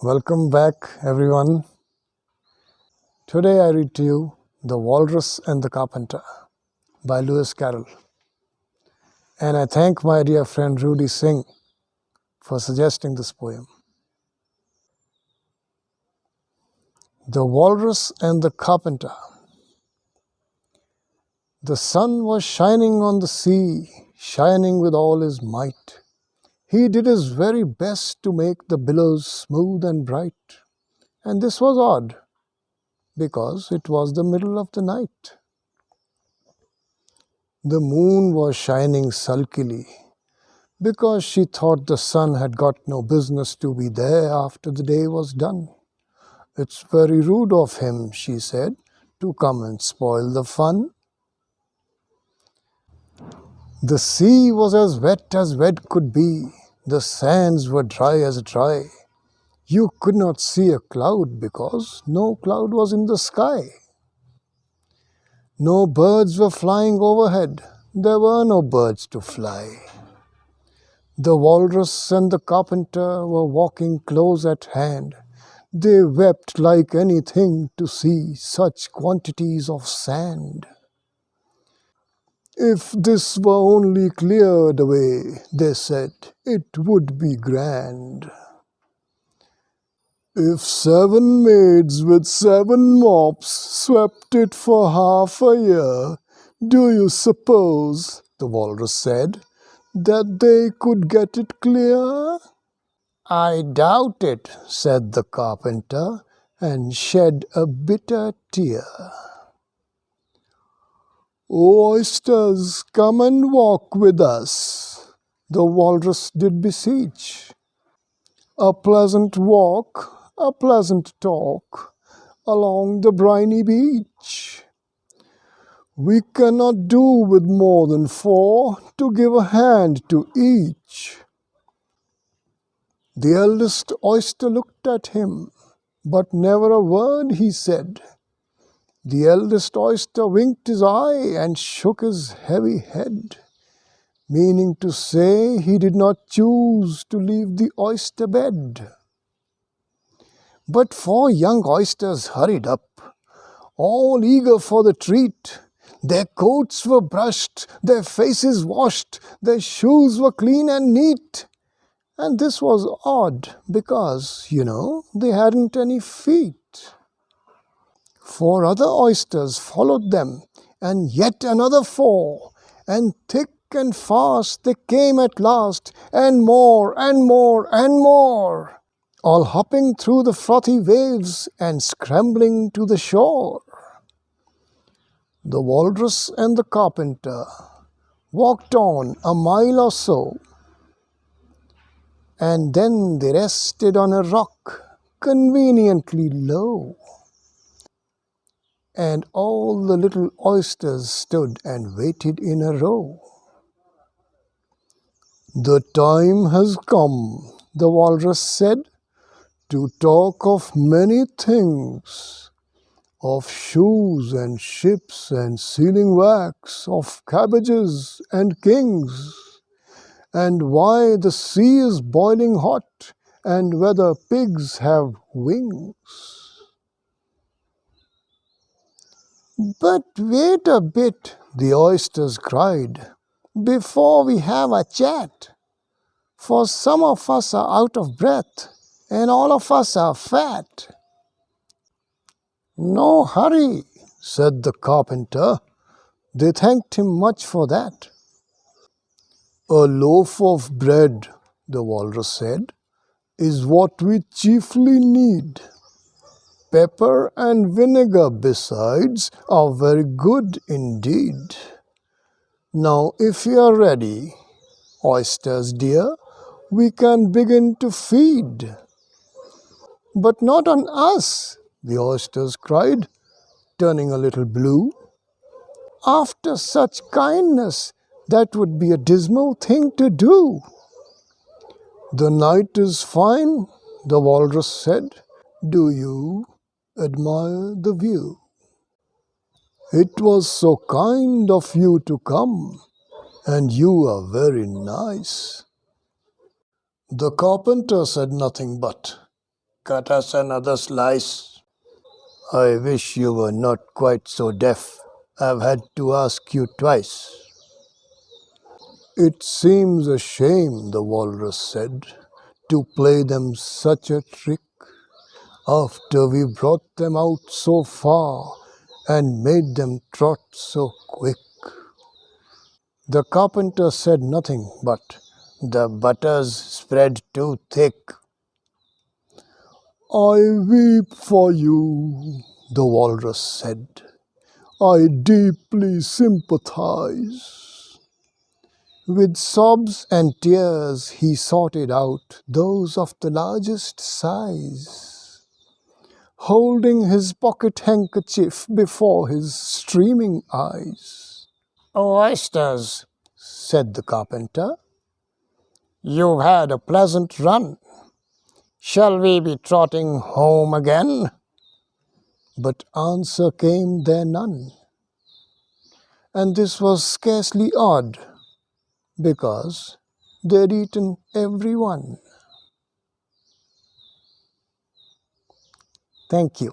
Welcome back, everyone. Today I read to you The Walrus and the Carpenter by Lewis Carroll. And I thank my dear friend Rudy Singh for suggesting this poem. The Walrus and the Carpenter. The sun was shining on the sea, shining with all his might. He did his very best to make the billows smooth and bright. And this was odd, because it was the middle of the night. The moon was shining sulkily, because she thought the sun had got no business to be there after the day was done. "It's very rude of him," she said, "to come and spoil the fun." The sea was as wet could be. The sands were dry as dry. You could not see a cloud because no cloud was in the sky. No birds were flying overhead. There were no birds to fly. The walrus and the carpenter were walking close at hand. They wept like anything to see such quantities of sand. "If this were only cleared away," they said, "it would be grand. If 7 maids with 7 mops swept it for half a year, do you suppose," the walrus said, "that they could get it clear?" "I doubt it," said the carpenter, and shed a bitter tear. "O oysters, come and walk with us," the walrus did beseech. "A pleasant walk, a pleasant talk, along the briny beach. We cannot do with more than 4 to give a hand to each." The eldest oyster looked at him, but never a word he said. The eldest oyster winked his eye and shook his heavy head, meaning to say he did not choose to leave the oyster bed. But 4 young oysters hurried up, all eager for the treat. Their coats were brushed, their faces washed, their shoes were clean and neat. And this was odd because, they hadn't any feet. 4 other oysters followed them, and yet another 4, and thick and fast they came at last, and more and more and more, all hopping through the frothy waves and scrambling to the shore. The walrus and the carpenter walked on a mile or so, and then they rested on a rock conveniently low. And all the little oysters stood and waited in a row. "The time has come," the walrus said, "to talk of many things, of shoes and ships and sealing wax, of cabbages and kings, and why the sea is boiling hot, and whether pigs have wings." "But wait a bit," the oysters cried, "before we have a chat, for some of us are out of breath, and all of us are fat." "No hurry," said the carpenter. They thanked him much for that. "A loaf of bread," the walrus said, "is what we chiefly need. Pepper and vinegar, besides, are very good indeed. Now, if you are ready, oysters dear, we can begin to feed." "But not on us," the oysters cried, turning a little blue. "After such kindness, that would be a dismal thing to do." "The night is fine," the walrus said. "Do you admire the view? It was so kind of you to come, and you are very nice." The carpenter said nothing but, cut us another slice. I wish you were not quite so deaf. I've had to ask you twice. It seems a shame, the walrus said, to play them such a trick, after we brought them out so far and made them trot so quick. The carpenter said nothing, but the butter's spread too thick. I weep for you, the walrus said. I deeply sympathize. With sobs and tears he sorted out those of the largest size, holding his pocket handkerchief before his streaming eyes. "Oh, oysters," said the carpenter, "you've had a pleasant run. Shall we be trotting home again?" But answer came there none. And this was scarcely odd, because they'd eaten every one. Thank you.